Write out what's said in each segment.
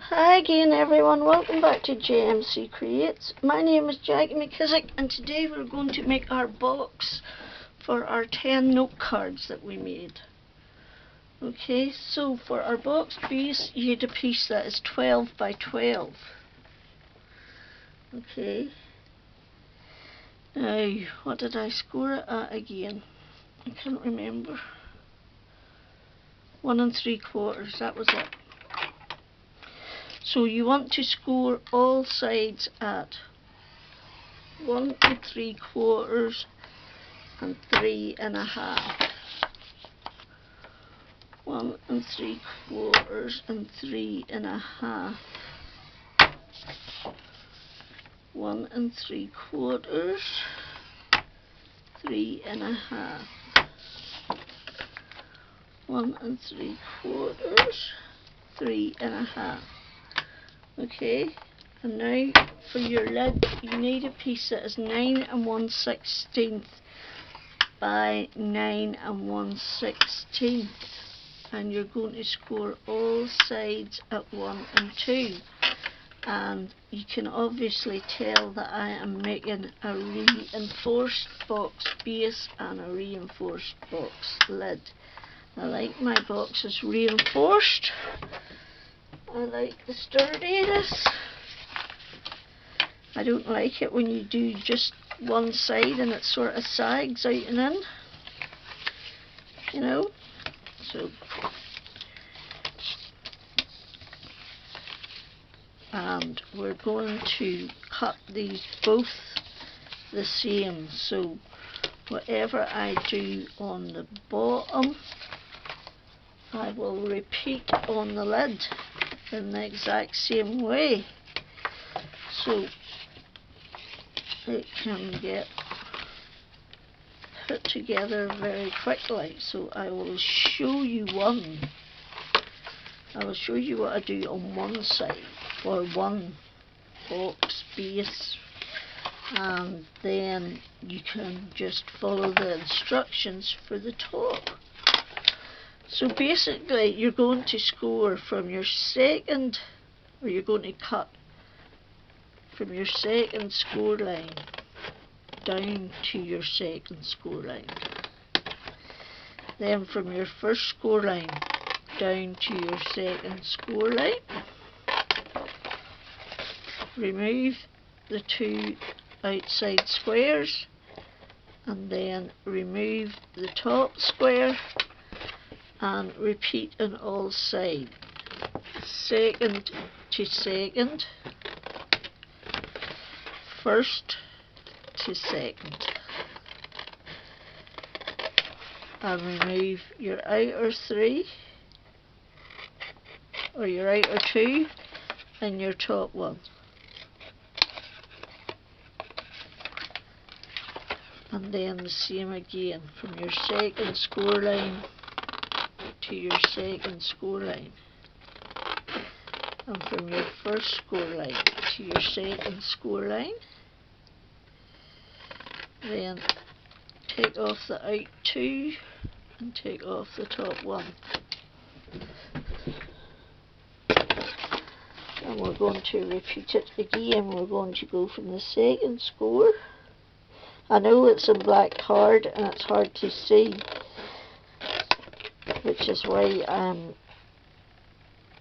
Hi again everyone, welcome back to JMC Creates. My name is Jackie McKissick and today we're going to make our box for our 10 note cards that we made. Okay, so for our box base you need a piece that is 12 by 12. Okay, now what did I score it at again? I can't remember. 1 3/4, that was it. So you want to score all sides at 1 3/4 and 3 1/2. 1 3/4 and 3 1/2. 1 3/4, 3 1/2. 1 3/4, 3 1/2. Okay, and now for your lid you need a piece that is 9 1/16 by 9 1/16, and you're going to score all sides at 1 and 2. And you can obviously tell that I am making a reinforced box base and a reinforced box lid. I like my boxes reinforced. I like the sturdiness. I don't like it when you do just one side and it sort of sags out and in, you know. So, and we're going to cut these both the same. So whatever I do on the bottom, I will repeat on the lid in the exact same way, so it can get put together very quickly. So I will show you one. I will show you what I do on one side for one box base, and then you can just follow the instructions for the top. So basically you're going to score from your second, or you're going to cut from your second score line down to your second score line. Then from your first score line down to your second score line. Remove the two outside squares and then remove the top square and repeat on all sides. Second to second, first to second, and remove your outer 3 or your outer 2 and your top 1. And then the same again from your second score line to your second score line, and from your first score line to your second score line. Then take off the out 2 and take off the top 1. And we're going to repeat it again. We're going to go from the second score. I know it's a black card and it's hard to see, which is why I'm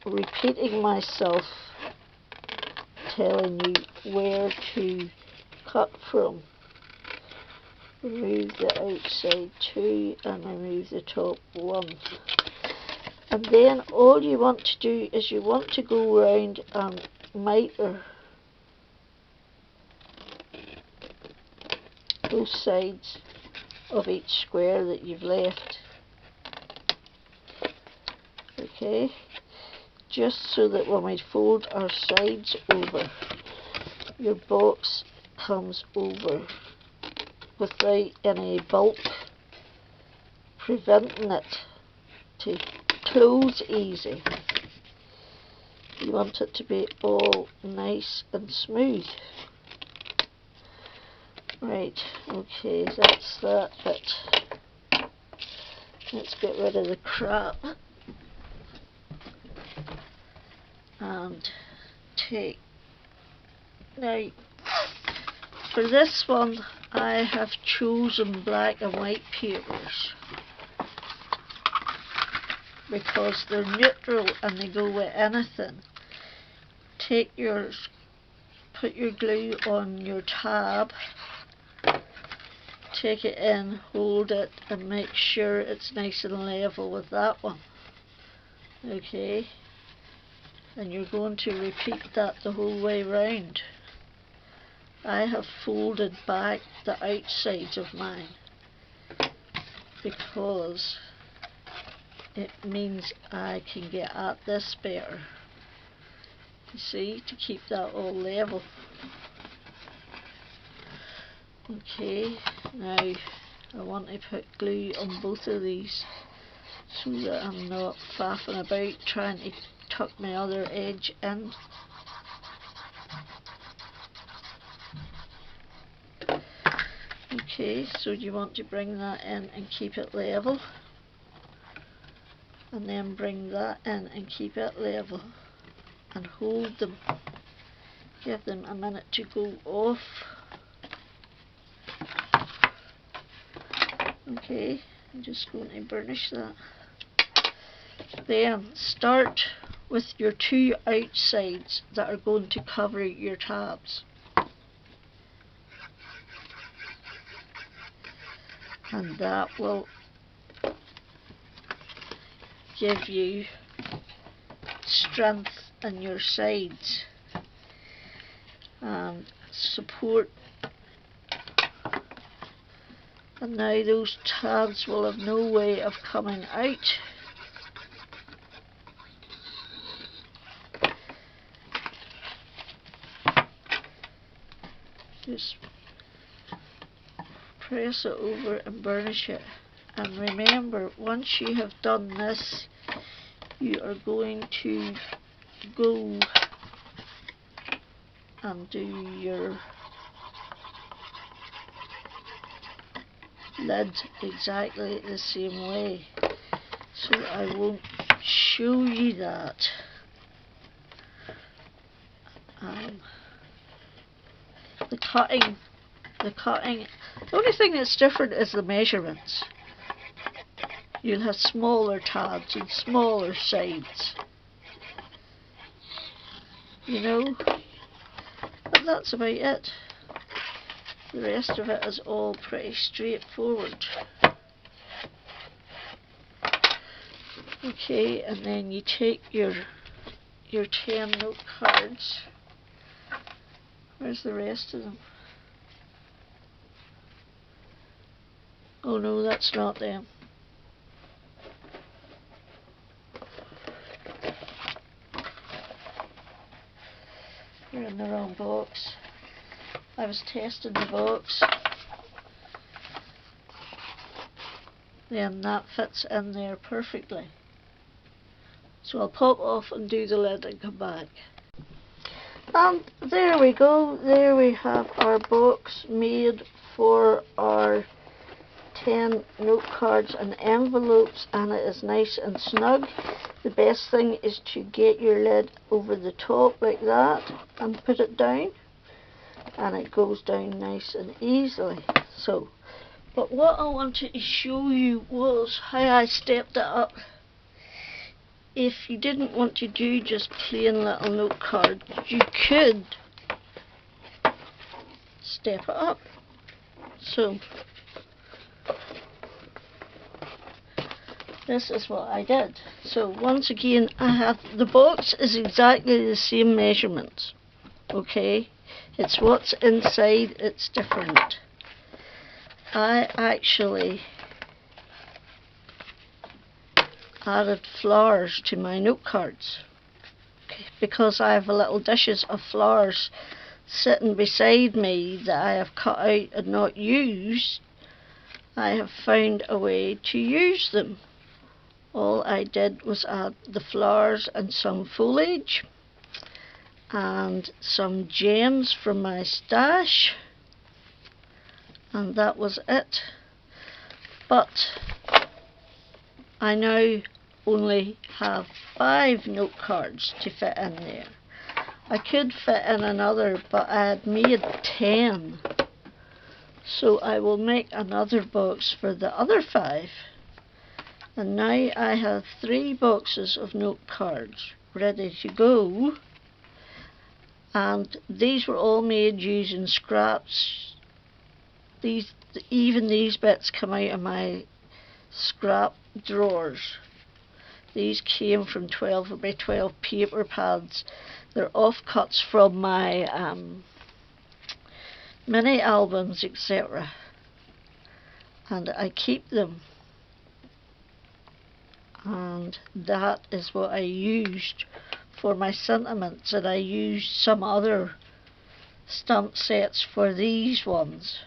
repeating myself, telling you where to cut from. Remove the outside 2 and remove the top 1. And then all you want to do is you want to go round and miter both sides of each square that you've left. Okay, just so that when we fold our sides over, your box comes over without any bulk preventing it to close easy. You want it to be all nice and smooth. Right, okay, that's that bit. Let's get rid of the crap. and take, now for this one I have chosen black and white papers because they're neutral and they go with anything. Take yours, put your glue on your tab, take it in, hold it and make sure it's nice and level with that one. Okay, and you're going to repeat that the whole way round. I have folded back the outsides of mine because it means I can get at this better. You see, to keep that all level. Okay, now I want to put glue on both of these so that I'm not faffing about trying to tuck my other edge in. Okay, so you want to bring that in and keep it level, and then bring that in and keep it level, and hold them, give them a minute to go off. Okay, I'm just going to burnish that. Then start with your two outsides that are going to cover your tabs. And that will give you strength in your sides and support. And now those tabs will have no way of coming out. Just press it over and burnish it. And remember, once you have done this, you are going to go and do your lid exactly the same way. So I won't show you that. The cutting, the only thing that's different is the measurements. You'll have smaller tabs and smaller sides, you know, but that's about it. The rest of it is all pretty straightforward. Okay, and then you take your 10 note cards. Where's the rest of them? Oh no, that's not them. You're in the wrong box. I was testing the box. Then that fits in there perfectly. So I'll pop off and do the lid and come back. And there we go. There we have our box made for our 10 note cards and envelopes, and it is nice and snug. The best thing is to get your lid over the top like that and put it down, and it goes down nice and easily. So, but what I wanted to show you was how I stepped it up. If you didn't want to do just plain little note cards, you could step it up. So this is what I did. So once again, I have the box is exactly the same measurements. Okay, it's what's inside, it's different. I actually added flowers to my note cards because I have little dishes of flowers sitting beside me that I have cut out and not used. I have found a way to use them. All I did was add the flowers and some foliage and some gems from my stash, and that was it. But I now only have 5 note cards to fit in there. I could fit in another, but I had made 10. So I will make another box for the other 5. And now I have 3 boxes of note cards ready to go. And these were all made using scraps. Even these bits come out of my scrap drawers. These came from 12 by 12 paper pads. They're offcuts from my mini albums, etc. And I keep them. And that is what I used for my sentiments, and I used some other stamp sets for these ones.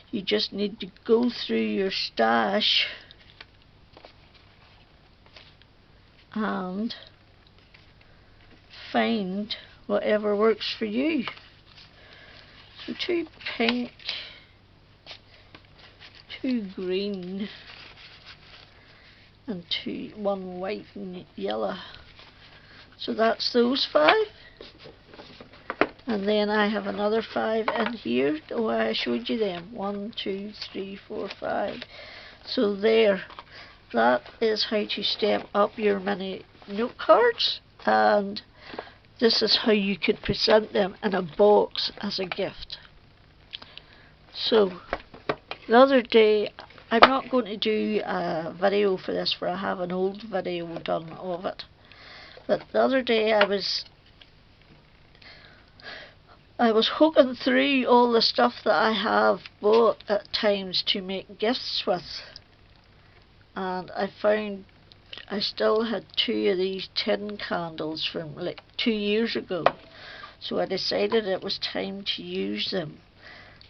You just need to go through your stash and find whatever works for you. So 2 pink, 2 green, and 1 white and yellow. So that's those 5. And then I have another 5 in here. Oh, I showed you them. 1, 2, 3, 4, 5. So there. That is how to stamp up your mini note cards. And this is how you could present them in a box as a gift. So the other day, I'm not going to do a video for this, for I have an old video done of it. But the other day I was hooking through all the stuff that I have bought at times to make gifts with, and I found I still had 2 of these tin candles from like 2 years ago, so I decided it was time to use them,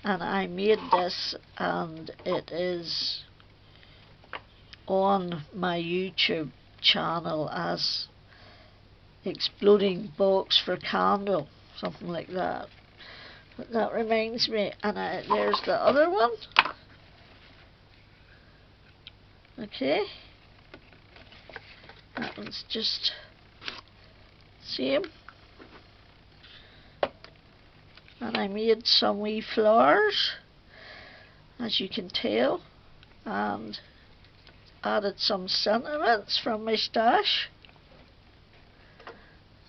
and I made this, and it is on my YouTube channel as Exploding Box for Candle, something like that. But that reminds me, and there's the other one. Okay, that one's just same. And I made some wee flowers, as you can tell, and added some sentiments from my stash.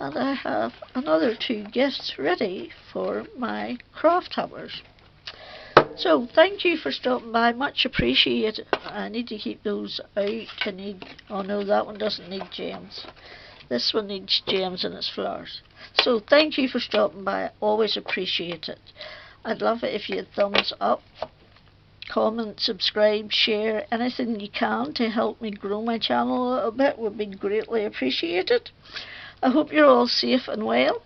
And I have another 2 gifts ready for my craft hammers. So thank you for stopping by, much appreciated. I need to keep those out. Oh no, that one doesn't need gems. This one needs gems and its flowers. So thank you for stopping by, always appreciate it. I'd love it if you had thumbs up, comment, subscribe, share, anything you can to help me grow my channel a little bit would be greatly appreciated. I hope you're all safe and well,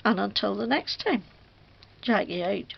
and until the next time, Jackie out.